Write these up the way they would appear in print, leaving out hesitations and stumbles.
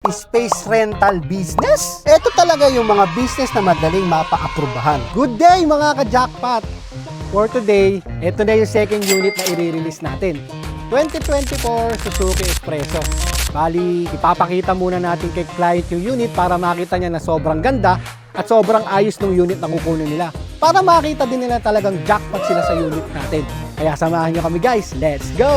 space rental business? Ito talaga yung mga business na madaling mapa-aprubahan. Good day mga ka-jackpot! For today, ito na yung second unit na i-release natin. 2024 Suzuki Expresso. Bali, ipapakita muna natin kay client yung unit para makita niya na sobrang ganda at sobrang ayos ng unit na kukunin nila. Para makita din nila talagang jackpot sila sa unit natin. Kaya samahan nyo kami guys, let's go!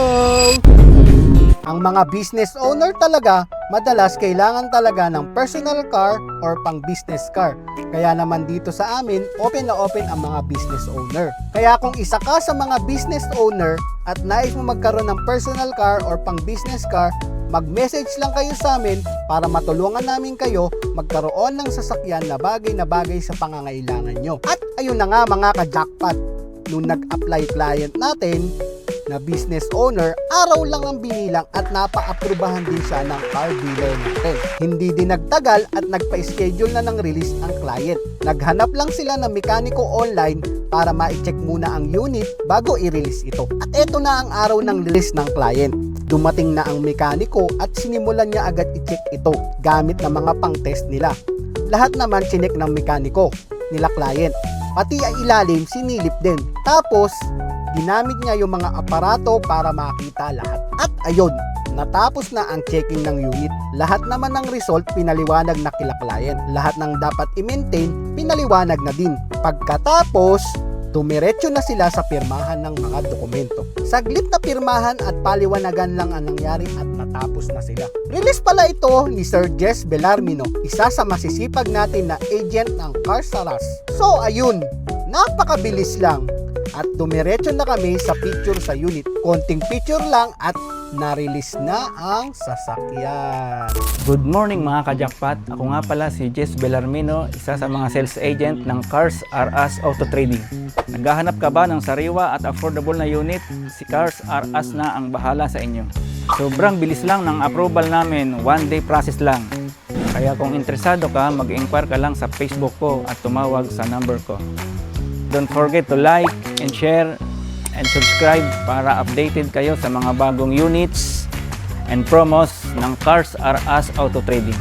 Ang mga business owner talaga, madalas kailangan talaga ng personal car or pang business car. Kaya naman dito sa amin, open na open ang mga business owner. Kaya kung isa ka sa mga business owner at nais mo magkaroon ng personal car or pang business car, mag-message lang kayo sa amin para matulungan namin kayo magkaroon ng sasakyan na bagay sa pangangailangan nyo. At ayun na nga mga ka-jackpot, nung nag-apply client natin na business owner, araw lang ang binilang at napa-aprubahan din siya ng car dealer natin. Hindi din nagtagal at nagpa-schedule na ng release ang client. Naghanap lang sila ng mekaniko online para ma-check muna ang unit bago i-release ito. At eto na ang araw ng release ng client. Dumating na ang mekaniko at sinimulan niya agad i-check ito gamit ng mga pang-test nila. Lahat naman chinek ng mekaniko nila client. Pati ang ilalim sinilip din. Tapos ginamit niya yung mga aparato para makita lahat. At ayun, natapos na ang checking ng unit. Lahat naman ng result pinaliwanag na kila client. Lahat ng dapat i-maintain, pinaliwanag na din. Pagkatapos, dumiretso na sila sa pirmahan ng mga dokumento. Saglit na pirmahan at paliwanagan lang ang nangyari at natapos na sila. Release pala ito ni Sir Jess Bellarmino, isa sa masisipag natin na agent ng Cars Aras. So ayun, napakabilis lang. At dumiretso na kami sa picture sa unit. Konting picture lang at na-release na ang sasakyan. Good morning mga ka-jackpot. Ako nga pala si Jess Bellarmino, isa sa mga sales agent ng Cars R Us Auto Trading. Naghahanap ka ba ng sariwa at affordable na unit? Si Cars R Us na ang bahala sa inyo. Sobrang bilis lang ng approval namin, one day process lang. Kaya kung interesado ka, mag-inquire ka lang sa Facebook ko at tumawag sa number ko. Don't forget to like and share and subscribe para updated kayo sa mga bagong units and promos ng Cars R Us Auto Trading.